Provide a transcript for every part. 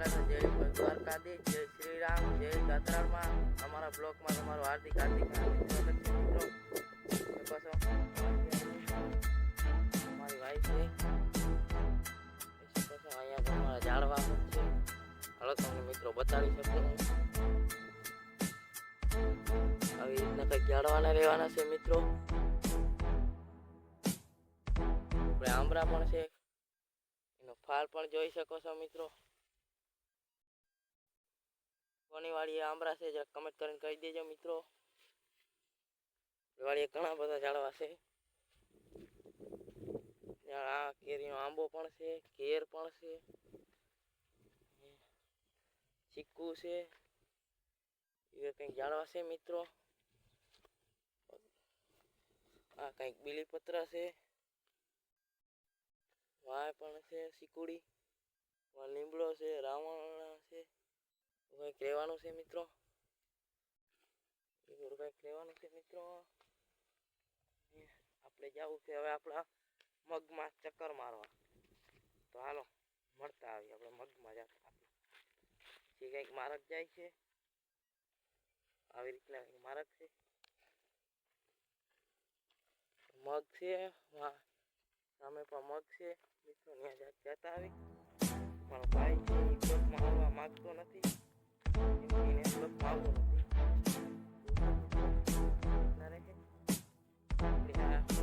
બનારસ, જય દ્વારકાધીશ, જય શ્રી રામ, જય દાતારમાં. અમારા બ્લોગમાં તમારું હાર્દિક સ્વાગત છે મિત્રો. પાછો અમારી વાઈફ છે પાછો અહીંયા પણ અમારા ઝાડવા છે. હાલો તમને મિત્રો બતાડી શકું આવી રીતના કંઈક ઝાડવાના રહેવાના છે મિત્રો. આપણે આંબરા પણ છે, એનો ફાળ પણ જોઈ શકો છો મિત્રો. કોની વાળી આંબરા છે જરા કમેન્ટ કરીને કહી દેજો મિત્રો. વાળી ઘણા બધા ઝાડવા છે. આ કેરીનો આંબો પણ છે, કેર પણ છે, ચીકુ છે, એ કંઈક ઝાડવા છે મિત્રો. આ કંઈક બીલીપત્ર છે, વાય પણ છે, સિકુડી, લીમડો છે, રાવણ છે. કંઈક રહેવાનું છે મિત્રો. કંઈક રહેવાનું છે મિત્રો. આપણે જવું છે હવે આપણા મગમાં ચક્કર મારવા. તો હાલો મળતા આવી આપણે મગમાં જતા. જે કંઈક મારક જાય છે આવી રીતના કંઈક મારક છે. મગ છે, સામે પણ મગ છે મિત્રો. ત્યાં જતા આવી મારો ભાઈ છે એ બ્લોકમાં આવવા માગતો નથી, એને બ્લોકમાં આવતો નથી.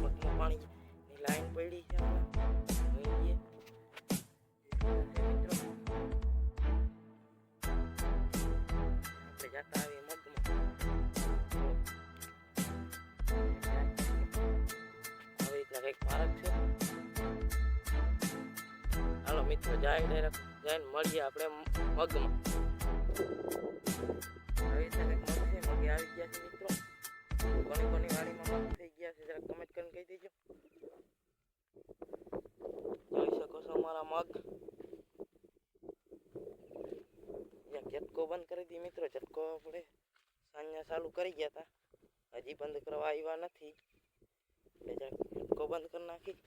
મગમાં પાણીની લાઈન પડી છે મિત્રો. આપણે જતા આવી મગમાં. આવી રીતના કંઈક મારક છે. હાલો મિત્રો જાય ડાયરેક્ટ જઈને મળીએ આપણે મગમાં. આવી રીતના કંઈક મગ છે, મગે આવી ગયા છે મિત્રો. કોની વાડીમાં મગ થઈ ગયા છે જરા કમેન્ટ કરીને કહી દેજો. જોઈ શકો છો અમારા મગ. ઝટકો બંધ કરી દી મિત્રો. ઝટકો આપણે સાંજના ચાલુ કરી ગયા હતા, હજી બંધ કરવા આવ્યા નથી એટલે ઝટકો બંધ કરી નાખી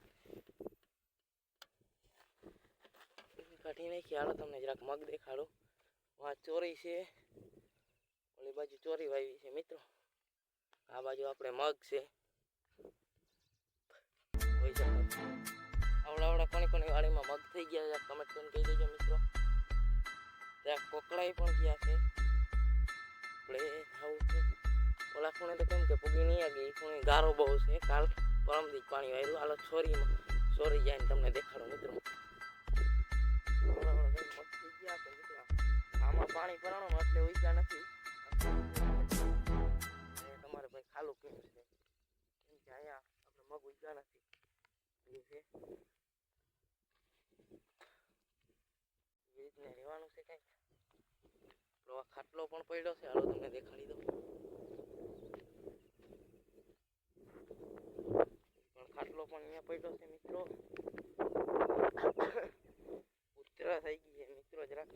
કાઢી નાખી. હાલો તમને જરાક મગ દેખાડો. વાં ચોરી છે, ઓલી બાજુ ચોરી વાવી છે મિત્રો. આ બાજુ આપણે મગ છે. હોઈ શકે આવડા કોની વાડીમાં મગ થઈ ગયા છે કમેન્ટ કરીને કહી દેજો મિત્રો. ત્યાં કોકડાઈ પણ ગયા છે. આપણે આવું છે ઓલા ખૂણે તો કેમ કે પૂગી નહીં આવી, ખૂણે ગારો બહુ છે. કાલ પરમદી પાણી વાળ્યું. હાલો ચોરી જાય ને તમને દેખાડો મિત્રો. આમાં પાણી ભરાણું એટલે ઉગ્યા નથી. તમારે ભાઈ ખાલું કેમ છે કેમ કે અહીંયા આપણે મગ ઉગ્યા નથી એવું છે. એ રીતને રહેવાનું છે કંઈક. ખાટલો પણ પડ્યો છે, હાલો તમને દેખાડી દઉં. ખાટલો પણ અહીંયા પડ્યો છે મિત્રો. ઉતરા થઈ ગઈ છે મિત્રો જરાક.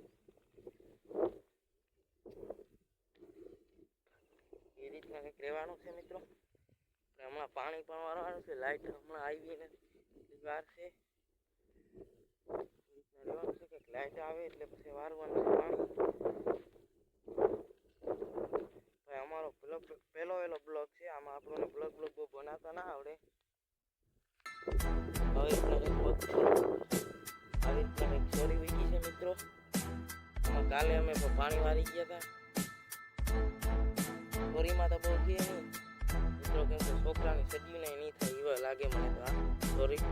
એ રીતના કંઈક રહેવાનું છે મિત્રો. હમણાં પાણી પણ વારવાનું છે. લાઈટ હમણાં આવી નથી, વાર છે. રહેવાનું છે કંઈક. લાઈટ આવે એટલે પછી વારવાનું છે પાણી. ભાઈ અમારો પહેલો બ્લોગ છે. આમાં આપણને બ્લોગ બહુ બનાવતા ના આવડે. આવી રીતના કંઈક મગ છે, આવી રીતના કંઈક ચોરી ઉગી છે મિત્રો. કાલે અમે પાણી વારી ગયા હતા. ચોરીમાં તો બહુ છે નહીં મિત્રો, કેમ કે છોકરાની સજીવને નહીં થાય એવા લાગે મને તો આ ચોરી.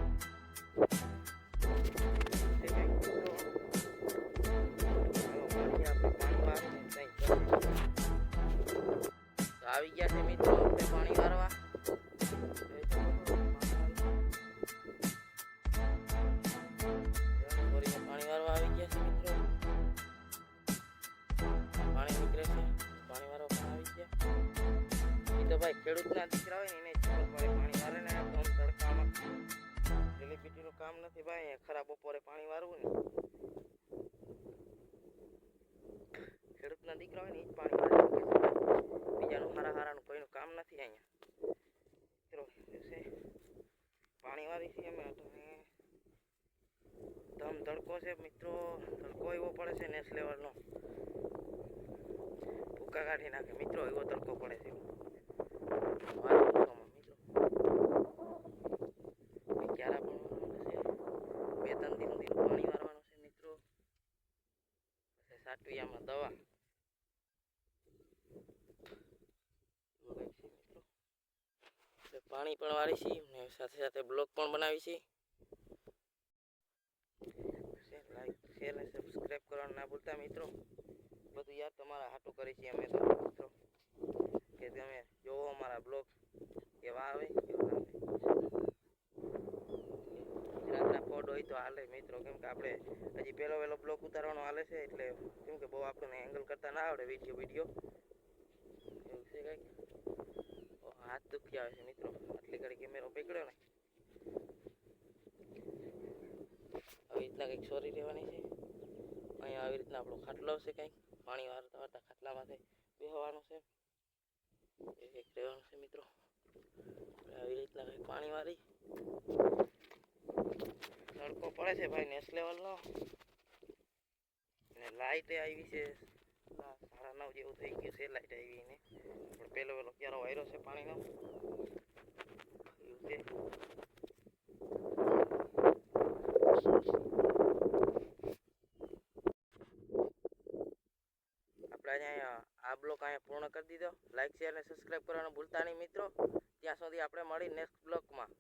આવી ગયા છે મિત્રો આપણે પાણી વારવા. પાણી વારવા આવી ગયા છે મિત્રો. પાણી નીકળે છે, પાણી વારવા પણ આવી ગયા. એ તો ભાઈ ખેડૂતના દીકરા હોય ને એને ખબર પડે. પાણી વારે ને આમ તડકામાં એલિપિટીનું કામ નથી ભાઈ. ખરા બપોરે પાણી વારવું ને ખેડૂતના દીકરા હોય ને એ જ પાણી વારે. બીજાનું હારાનું કોઈનું કામ નથી અહીંયા મિત્રો. પાણી વારી છે અમે. ધમ તડકો છે મિત્રો. તડકો એવો પડે પડે છે નેક્સ્ટ લેવલનો. ભૂકા કાઢી નાખે મિત્રો, એવો તડકો પડે છે મિત્રો. ક્યારે પણ છે 2-3 દિવસ પાણી વારવાનું છે મિત્રો. પછી સાટવી આમાં દવા. પાણી પણ વાળી છે ને સાથે સાથે બ્લોગ પણ બનાવી છે. લાઈક શેર અને સબસ્ક્રાઈબ કરવાનું ના ભૂલતા મિત્રો. બધું યાર તમારા હાટું કરી છે અમે તો મિત્રો, કે તમે જોવો અમારા બ્લોગ કેવા આવે કેવા આવે. ગુજરાતના કોડ હોય તો હાલે મિત્રો, કેમ કે આપણે હજી પહેલો બ્લોગ ઉતારવાનો હાલે છે, એટલે કેમ કે બહુ આપણને એંગલ કરતા ના આવડે વિડીયો એવું છે કંઈક. હાથ દુખી આવે છે મિત્રો, આટલી ઘડી કેમેરો પકડ્યો ને. આવી રીતના કંઈક સોરી રહેવાની છે. અહીંયા આવી રીતના આપણો ખાટલો છે, કંઈક પાણી વારતા વારતા ખાટલામાંથી બેહવાનું છે, એ કંઈક રહેવાનું છે મિત્રો. આવી રીતના કંઈક પાણી વારી. તડકો પડે છે ભાઈ નેક્સ્ટ લેવલનો. ને લાઇટ આવી છે 9:30 જેવું થઈ ગયું છે લાઇટ આવી ને. પણ પહેલો ક્યારો વાયરો છે પાણીનો એવું છે. આપણે અહીંયા આ બ્લોક અહીંયા પૂર્ણ કરી દીધો. લાઈક શેર અને સબસ્ક્રાઈબ કરવાનું ભૂલતા નહીં મિત્રો. ત્યાં સુધી આપણે મળી નેક્સ્ટ બ્લોકમાં.